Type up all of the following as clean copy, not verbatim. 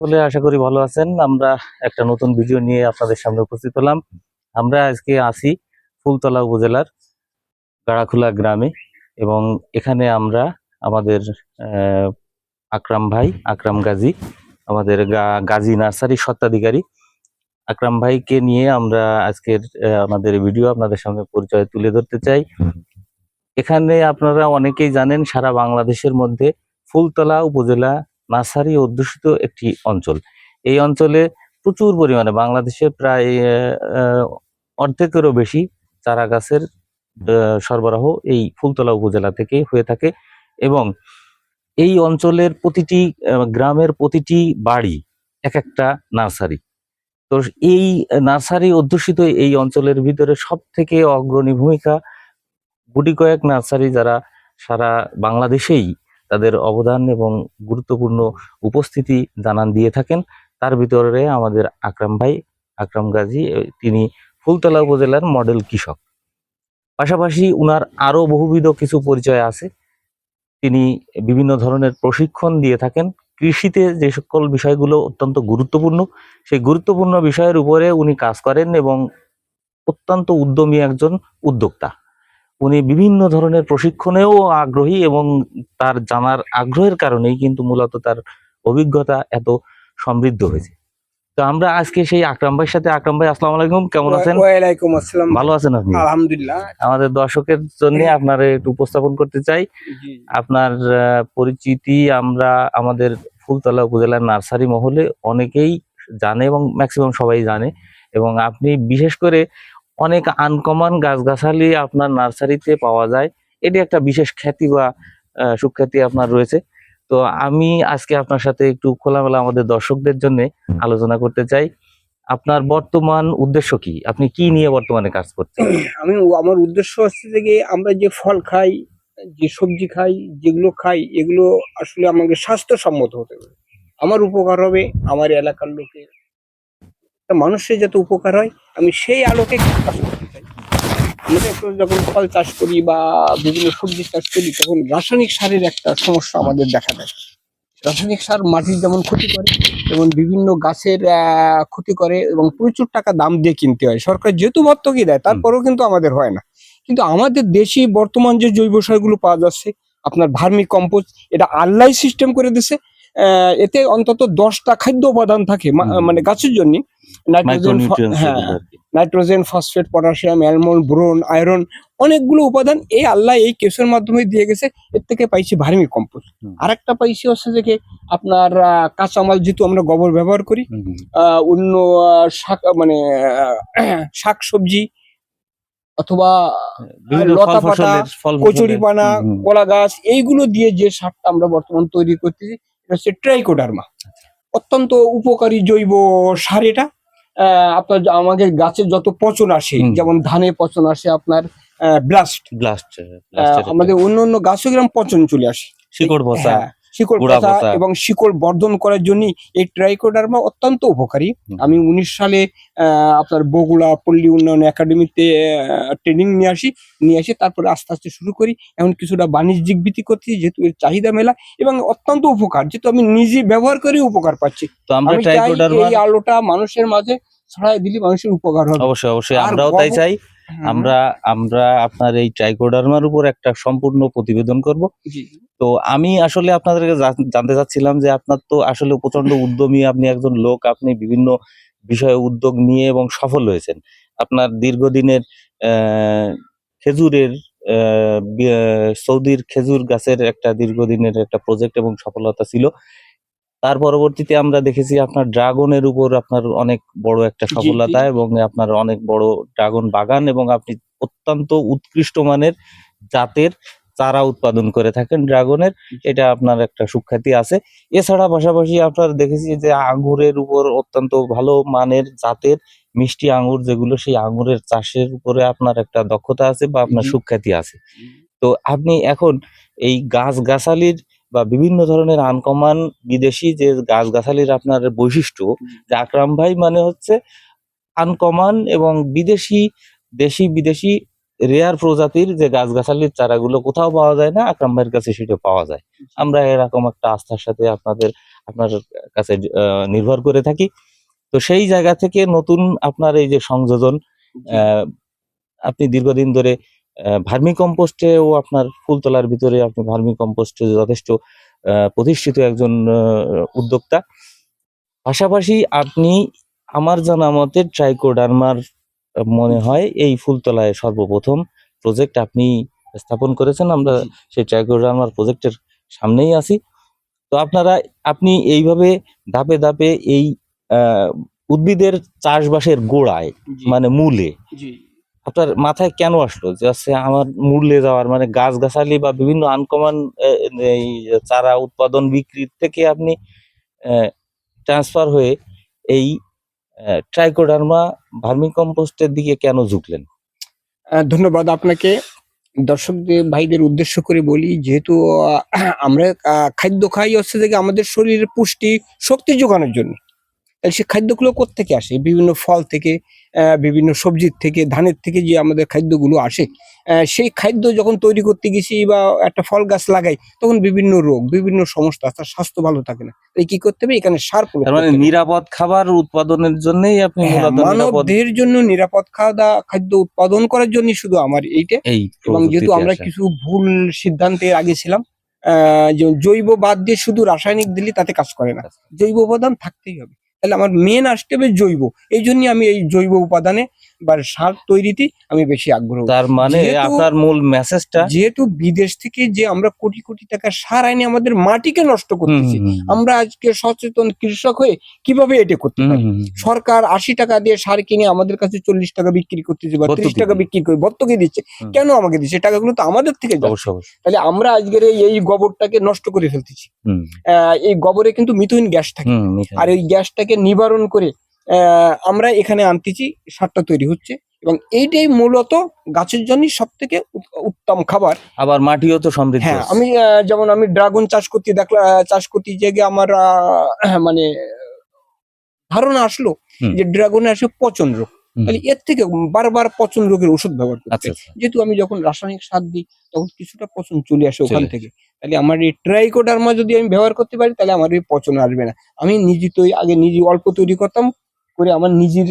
বলে আশা করি ভালো আছেন। আমরা একটা নতুন ভিডিও নিয়ে আপনাদের সামনে উপস্থিত হলাম। আমরা আজকে আছি ফুলতলা উপজেলার গাড়াখোলা গ্রামে এবং এখানে আমরা আমাদের আহ, আকরাম গাজী, আমাদের গাজী নার্সারি স্বত্বাধিকারী আকরাম ভাইকে নিয়ে আমরা আজকের আমাদের ভিডিও আপনাদের সামনে পরিচয় তুলে ধরতে চাই। এখানে আপনারা অনেকেই জানেন, সারা বাংলাদেশের মধ্যে ফুলতলা উপজেলা নার্সারি অধ্যুষিত একটি অঞ্চল। এই অঞ্চলে প্রচুর পরিমাণে বাংলাদেশের প্রায় অর্ধেকেরও বেশি চারা গাছের সরবরাহ এই ফুলতলা উপজেলা থেকে হয়ে থাকে এবং এই অঞ্চলের প্রতিটি গ্রামের প্রতিটি বাড়ি এক একটা নার্সারি। তো এই নার্সারি অধ্যুষিত এই অঞ্চলের ভিতরে সব থেকে অগ্রণী ভূমিকা গুটি কয়েক নার্সারি যারা সারা বাংলাদেশেই তাদের অবদান এবং গুরুত্বপূর্ণ উপস্থিতি জানান দিয়ে থাকেন। তার ভিতরে আমাদের আকরাম গাজী, তিনি ফুলতলা উপজেলার মডেল কৃষক। পাশাপাশি উনার আরো বহুবিধ কিছু পরিচয় আছে। তিনি বিভিন্ন ধরনের প্রশিক্ষণ দিয়ে থাকেন কৃষিতে, যে সকল বিষয়গুলো অত্যন্ত গুরুত্বপূর্ণ সেই গুরুত্বপূর্ণ বিষয়ের উপরে উনি কাজ করেন এবং অত্যন্ত উদ্যমী একজন উদ্যোক্তা। উনি বিভিন্ন ধরনের প্রশিক্ষণেও আগ্রহী এবং তার জানার আগ্রহের কারণেই কিন্তু মূলত তার অভিজ্ঞতা এত সমৃদ্ধ হয়েছে। তো আমরা আজকে সেই আকরাম ভাইয়ের সাথে, আকরাম ভাই আসসালামু আলাইকুম, কেমন আছেন? ওয়ালাইকুম আসসালাম। ভালো আছেন আপনি? আলহামদুলিল্লাহ। আমাদের দর্শকের জন্য আপনার একটু উপস্থাপন করতে চাই আপনার পরিচিতি। আমরা আমাদের ফুলতলা উপজেলার নার্সারি মহলে অনেকেই জানে এবং ম্যাক্সিমাম সবাই জানে, এবং আপনি বিশেষ করে অনেক আনকমন গাছগাছালি আপনার নার্সারিতে পাওয়া যায়। এটি একটা বিশেষ খ্যাতি বা সুখ্যাতি আপনার রয়েছে। তো আমি আজকে আপনার সাথে একটু খোলামেলা আমাদের দর্শকদের জন্য আলোচনা করতে চাই। আপনার বর্তমান উদ্দেশ্য কি? আপনি কি নিয়ে বর্তমানে কাজ করছেন? আমার উদ্দেশ্য হচ্ছে যে আমরা যে ফল খাই, যে সবজি খাই, যেগুলো খাই, এগুলো আসলে আমাকে স্বাস্থ্যসম্মত হতে হবে। আমার উপকার হবে, আমার এলাকার লোকের, মানুষের যাতে উপকার হয়, আমি সেই আলোকে কাজ করতে চাই। আমরা যখন ফল চাষ করি বা বিভিন্ন সবজি চাষ করি, তখন রাসায়নিক সারের একটা সমস্যা আমাদের দেখা দেয়। রাসায়নিক সার মাটির যেমন ক্ষতি করে, তেমন বিভিন্ন গাছের ক্ষতি করে এবং প্রচুর টাকা দাম দিয়ে কিনতে হয়। সরকার যেহেতু ভর্তুকি দেয়, তারপরেও কিন্তু আমাদের হয় না। কিন্তু আমাদের দেশি বর্তমান যে জৈব সারগুলো পাওয়া যাচ্ছে, আপনার ভার্মি কম্পোস্ট, এটা আল্লাহ সিস্টেম করে দিছে। এতে অন্তত 10টা খাদ্য উপাদান থাকে, মানে গাছের জন্য। নাইট্রোজেন, হ্যাঁ, nitrogen, phosphate, potassium, almond, boron, iron, অনেকগুলো উপাদান এই আল্লাহ এই কেসের মাধ্যমে দিয়ে গেছে। এর থেকে পাইছি ভার্মি কম্পোস্ট। আর একটা পাইছি হচ্ছে যে আপনার কাঁচামাল, যেহেতু আমরা গোবর ব্যবহার করি, অন্য শাক, মানে শাক সবজি অথবা লতা পাতা, কচুরি পানা, কলা গাছ, এইগুলো দিয়ে যে সারটা আমরা বর্তমান তৈরি করতেছি, এটা হচ্ছে ট্রাইকোডার্মা। অত্যন্ত উপকারী জৈব সার এটা। আপনার আমাদের গাছের যত পচন আসে, যেমন ধানে পচন আসে, আপনার ব্লাস্ট, আমাদের অন্য অন্য গাছও গ্রাম পচন চলে আসে, শিকড় পচা, এবং শিকড় বর্ধন করার জন্য এই ট্রাইকোডার্মা অত্যন্ত উপকারী। আমি 19 সালে আপনার বগুড়া পল্লী উন্নয়ন একাডেমিতে ট্রেনিং নিয়ে আসি, তারপরে আস্তে আস্তে শুরু করি। এখন কিছুটা বাণিজ্যিক ভিত্তি করছি, যেহেতু এর চাহিদা মেলা এবং অত্যন্ত উপকার, যেহেতু আমি নিজে ব্যবহার করে উপকার পাচ্ছি। তো আমরা এই আলোটা মানুষের মাঝে ছড়াই দিলে মানুষের উপকার হবে। অবশ্যই আমরাও তাই চাই। আমরা আপনার এই ট্রাইকোডার্মার উপর একটা সম্পূর্ণ প্রতিবেদন করব। তো আমি আসলে আপনাদেরকে জানতে চাচ্ছিলাম যে আপনার তো আসলে প্রচন্ড উদ্যমী, আপনি একজন লোক, আপনি বিভিন্ন বিষয়ে উদ্যোগ নিয়ে এবং সফল হয়েছেন। আপনার দীর্ঘদিনের খেজুরের সৌদির খেজুর গাছের একটা দীর্ঘদিনের একটা প্রজেক্ট এবং সফলতা ছিল। তার পরবর্তীতে আমরা দেখেছি আপনার ড্রাগনের উপর আপনার অনেক বড় একটা সফলতা এবং আপনার অনেক বড় ড্রাগন বাগান, এবং আপনি অত্যন্ত উৎকৃষ্ট মানের জাতের চারা উৎপাদন করে থাকেন ড্রাগনের, এটা আপনার একটা সুখ্যাতি আছে। এছাড়া পাশাপাশি আপনার দেখেছি যে আঙ্গুরের উপর অত্যন্ত ভালো মানের জাতের মিষ্টি আঙ্গুর, যেগুলো সেই আঙ্গুরের চাষের উপরে আপনার একটা দক্ষতা আছে বা আপনার সুখ্যাতি আছে। তো আপনি এখন এই গাছগাছালির বা বিভিন্ন ধরনের আনকমন বিদেশি যে গাছগাছালির আপনার বৈশিষ্ট্য, যে আকরাম ভাই মানে হচ্ছে আনকমন এবং বিদেশি, দেশি বিদেশি রেয়ার প্রজাতির যে গাছগাছালির চারাগুলো কোথাও পাওয়া যায় না, আকরাম ভাইয়ের কাছে সেটা পাওয়া যায়। আমরা এরকম একটা আস্থার সাথে আপনাদের আপনার কাছে নির্ভর করে থাকি। তো সেই জায়গা থেকে নতুন আপনার এই যে সংযোজন, আহ, আপনি দীর্ঘদিন ধরে ভার্মি কম্পোস্টেও আপনার ফুলতলার ভিতরে আপনি ভার্মি কম্পোস্টে যথেষ্ট প্রতিষ্ঠিত একজন উদ্যোক্তা। পাশাপাশি আপনি আমার জানা মতে ট্রাইকোডার্মার মনে হয় এই ফুলতলায় সর্বপ্রথম প্রজেক্ট আপনি স্থাপন করেছেন। আমরা সেই ট্রাইকোডার্মার প্রজেক্টের সামনেই আছি। তো আপনি এইভাবে ধাপে ধাপে এই উদ্ভিদের চাষবাসের গোড়ায় মানে মূলে আপনার মাথায় কেন আসলো যে আমার মূলে যাওয়ার, মানে গাছগাছালি বা বিভিন্ন আনকমন এই চারা উৎপাদন বিক্রির থেকে আপনি ট্রান্সফার হয়ে এই ট্রাইকোডার্মা ভার্মিকম্পোস্টের দিকে কেন ঝুঁকলেন? ধন্যবাদ আপনাকে। দর্শকদের ভাইদের উদ্দেশ্য করে বলি, যেহেতু আমরা খাদ্য খাই হচ্ছে থেকে আমাদের শরীরের পুষ্টি শক্তি যোগানোর জন্য। তাই সে খাদ্যগুলো কোত্থেকে আসে? বিভিন্ন ফল থেকে, বিভিন্ন সবজির থেকে, ধানের থেকে যে আমাদের খাদ্যগুলো আসে, সেই খাদ্য যখন তৈরি করতে গেছি বা একটা ফল গাছ লাগাই, তখন বিভিন্ন রোগ, বিভিন্ন সমস্যা, তার স্বাস্থ্য ভালো থাকে না। তাই কি করতে হবে? এখানে সার প্রয়োগ তার মানে করতে হবে। নিরাপদ খাবার উৎপাদনের জন্যই আপনি হ্যাঁ, মূলত মানব নিরাপদ দেহের জন্য নিরাপদ খাদ্য উৎপাদন করার জন্যই শুধু আমার এইটা। এই এবং যেহেতু প্রযুক্তিতে আমরা আসা। কিছু ভুল সিদ্ধান্তের আগে ছিলাম, যে জৈব বাদ দিয়ে শুধু রাসায়নিক দিলে তাতে কাজ করে না, জৈব উপাদান থাকতেই হবে। তাহলে আমার মেন আসতে হবে জৈব। এই জন্য আমি এই জৈব উপাদানে বা সার তৈরিতে আমি বেশি আগ্রহ। তার মানে যেহেতু আপনার মূল মেসেজটা যেহেতু বিদেশ থেকে যে আমরা কোটি কোটি টাকা সার আইনে আমাদের মাটিকে নষ্ট করতেছি, আমরা আজকে সচেতন কৃষক হয়ে কিভাবে এটা করতে পারি? সরকার 80 টাকা দিয়ে সার কিনে আমাদের কাছে 40 টাকা বিক্রি করতেছে বা 30 টাকা বিক্রি করে ভর্তুকি দিচ্ছে। কেন আমাকে দিচ্ছে? টাকাগুলো তো আমাদের থেকে যাচ্ছে। তাহলে আমরা আজকের এই গোবরটাকে নষ্ট করে ফেলতেছি। এই গোবরে কিন্তু মিথেন গ্যাস থাকে, আর এই গ্যাসটাকে নিবারণ করে আমরা এখানে আনতেছি, সারটা তৈরি হচ্ছে। এবং এইটাই মূলত গাছের জন্য সব থেকে উত্তম খাবার। আবার মাটিও তো সমৃদ্ধ। হ্যাঁ, আমি যেমন আমি ড্রাগন চাষ করতে দেখলাম, চাষ করতে গিয়ে আমার মানে ধারণা আসলো যে ড্রাগনে আসে পচন রোগ। তাহলে এর থেকে বারবার পচন রোগের ওষুধ ব্যবহার করতে। যেহেতু আমি যখন রাসায়নিক সার দিই তখন কিছুটা পচন চলে আসে ওখান থেকে। তাহলে আমার এই ট্রাইকোডার্মা যদি আমি ব্যবহার করতে পারি, তাহলে আমার এই পচন আসবে না। আমি আগে নিজে অল্প তৈরি করতাম, করে আমার নিজের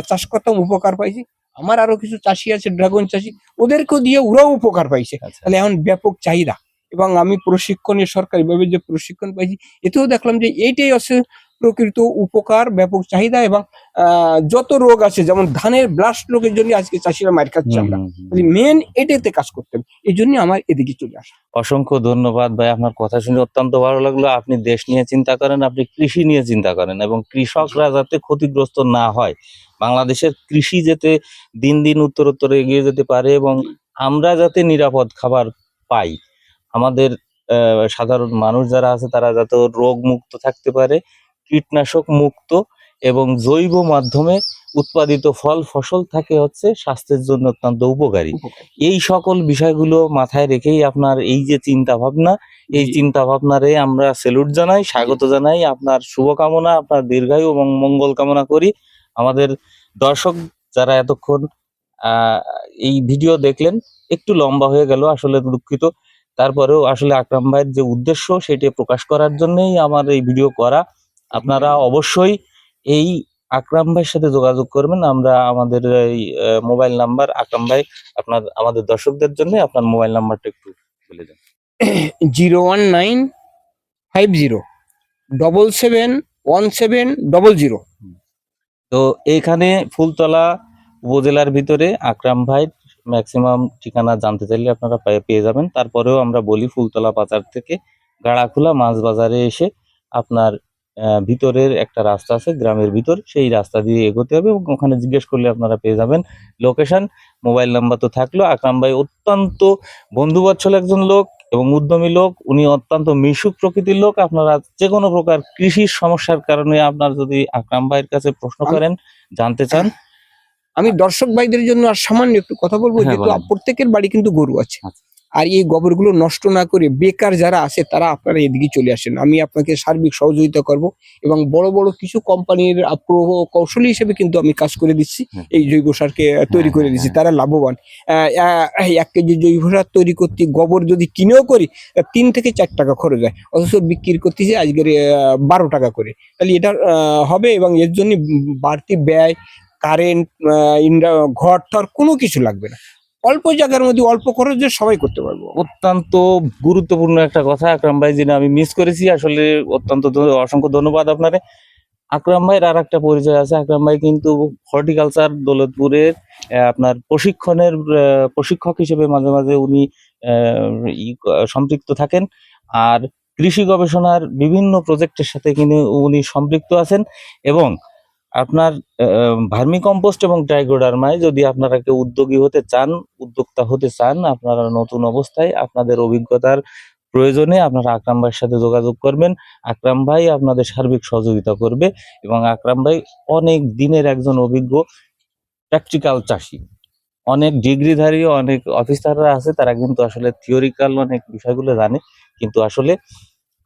চাষ করতাম, উপকার পাইছি। আমার আরো কিছু চাষি আছে ড্রাগন চাষি, ওদেরকেও দিয়ে ওরাও উপকার পাইছে। তাহলে এখন ব্যাপক চাহিদা। এবং আমি প্রশিক্ষণে সরকারিভাবে যে প্রশিক্ষণ পাইছি, এতেও দেখলাম যে এইটাই আছে প্রকৃত উপকার, ব্যাপক চাহিদা। এবং যত রোগ আছে, যেমন ধানের ব্লাস্ট রোগের জন্য আজকে চাষিরা মার খাচ্ছে। আমরা মেন এটাতে কাজ করতে হবে, এই জন্য আমার এদিকে চলে আসা। অসংখ্য ধন্যবাদ ভাই, আপনার কথা শুনে অত্যন্ত ভালো লাগলো। আপনি দেশ নিয়ে চিন্তা করেন, আপনি কৃষি নিয়ে চিন্তা করেন, এবং কৃষকরা যাতে ক্ষতিগ্রস্ত না হয়, বাংলাদেশের কৃষি যাতে দিন দিন উত্তরোত্তর এগিয়ে যেতে পারে, এবং আমরা যাতে নিরাপদ খাবার পাই, আমাদের সাধারণ মানুষ যারা আছে তারা যাতে রোগ মুক্ত থাকতে পারে, কীটনাশক মুক্ত এবং জৈব মাধ্যমে উৎপাদিত ফল ফসল থাকে হচ্ছে স্বাস্থ্যের জন্য অত্যন্ত উপকারী। এই সকল বিষয়গুলো মাথায় রেখেই আপনার এই যে চিন্তা ভাবনা, এই চিন্তা ভাবনারে আমরা স্যালুট জানাই, স্বাগত জানাই। আপনার শুভকামনা, আপনার দীর্ঘায়ু এবং মঙ্গল কামনা করি। আমাদের দর্শক যারা এতক্ষণ এই ভিডিও দেখলেন, একটু লম্বা হয়ে গেল, আসলে দুঃখিত। তারপরেও আসলে আকরাম ভাইয়ের যে উদ্দেশ্য সেটি প্রকাশ করার জন্যই আমার এই ভিডিও করা। আপনারা অবশ্যই এই আকরাম ভাইয়ের সাথে যোগাযোগ করবেন। আমরা আমাদের এই মোবাইল নাম্বার, আকরাম ভাই আমাদের দর্শকদের জন্য আপনার মোবাইল নাম্বারটা একটু বলে দেন। 01950771700। তো এইখানে ফুলতলা উপজেলার ভিতরে আকরাম ভাই ম্যাক্সিমাম ঠিকানা জানতে চাইলে আপনারা পেয়ে যাবেন। তারপরেও আমরা বলি, ফুলতলা বাজার থেকে গাড়াখোলা মাছ বাজারে এসে আপনার ভিতরের একটা রাস্তা আছে গ্রামের ভিতর, সেই রাস্তা দিয়ে এগোতে হবে এবং ওখানে জিজ্ঞেস করলে আপনারা পেয়ে যাবেন লোকেশন। মোবাইল নাম্বার তো থাকলো। আকরাম ভাই অত্যন্ত বন্ধুবৎসল একজন লোক এবং উদ্যমী লোক, উনি অত্যন্ত মিশুক প্রকৃতির লোক। আপনারা যে কোনো প্রকার কৃষির সমস্যার কারণে আপনার যদি আকরাম ভাইয়ের কাছে প্রশ্ন করেন, জানতে চান, আমি দর্শক ভাইদের জন্য আর সামান্য একটু কথা বলবো। যেহেতু প্রত্যেকের বাড়ি কিন্তু গরু আছে, আর এই গোবরগুলো নষ্ট না করে বেকার যারা আছে তারা আপনারা এদিকে চলে আসেন, আমি আপনাকে সার্বিক সহযোগিতা করব এবং বড় বড় কিছু কোম্পানির কৌশলী হিসেবে কিন্তু আমি কাজ করে দিচ্ছি। হুম। এই জৈব সারকে তৈরি করে হ্যাঁ, দিচ্ছি, হ্যাঁ। তারা লাভবান। 1 কেজি জৈব সার তৈরি করতে গোবর যদি কিনেও করি 3 থেকে 4 টাকা খরচ হয়, অথচ বিক্রি করতেছি আজকের 12 টাকা করে। তাহলে এটা হবে এবং এর জন্য বাড়তি ব্যয়, কারেন্ট, ঘর টর কোনো কিছু লাগবে না। অল্প জায়গার মধ্যে অল্প খরচে সবাই করতে পারবো। অত্যন্ত গুরুত্বপূর্ণ একটা কথা আকরাম ভাই, যেটা আমি মিস করেছি আসলে। অত্যন্ত অসংখ্য ধন্যবাদ আপনারে। আকরাম ভাইয়ের আর একটা পরিচয় আছে। আকরাম ভাই কিন্তু হর্টিকালচার দৌলতপুরের আপনার প্রশিক্ষণের প্রশিক্ষক হিসেবে মাঝে মাঝে উনি সম্পৃক্ত থাকেন। আর কৃষি গবেষণার বিভিন্ন প্রজেক্টের সাথে কিন্তু উনি সম্পৃক্ত আছেন। এবং আপনার ভার্মি কম্পোস্ট এবং ট্রাইকোডার্মায় যদি আপনারা কেউ উদ্যোগী হতে চান, উদ্যোক্তা হতে চান, আপনারা নতুন অবস্থায় আপনাদের অভিজ্ঞতার প্রয়োজনে আপনারা আকরাম ভাইয়ের সাথে যোগাযোগ করবেন। আকরাম ভাই আপনাদের সার্বিক সহযোগিতা করবে এবং আকরাম ভাই অনেক দিনের একজন অভিজ্ঞ প্র্যাকটিক্যাল চাষি। অনেক ডিগ্রিধারী অনেক অফিসাররা আছে, তারা কিন্তু আসলে থিওরিক্যাল অনেক বিষয়গুলো জানে, কিন্তু আসলে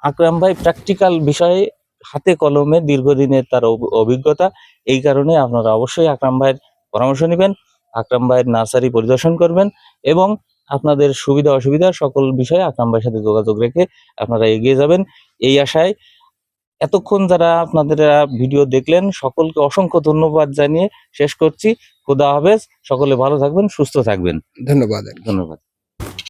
আকরাম ভাই প্র্যাকটিক্যাল বিষয়ে হাতে কলমে দীর্ঘদিনের তার অভিজ্ঞতা। এই কারণে আপনারা অবশ্যই আকরাম ভাইয়ের পরামর্শ নেবেন, আকরাম ভাইয়ের নার্সারি পরিদর্শন করবেন এবং আপনাদের সুবিধা অসুবিধা সকল বিষয়ে আকরাম ভাইয়ের সাথে যোগাযোগ রেখে আপনারা এগিয়ে যাবেন, এই আশায়। এতক্ষণ যারা আপনাদের ভিডিও দেখলেন সকলকে অসংখ্য ধন্যবাদ জানিয়ে শেষ করছি। খোদা হাফেজ। সকলে ভালো থাকবেন, সুস্থ থাকবেন। ধন্যবাদ। ধন্যবাদ।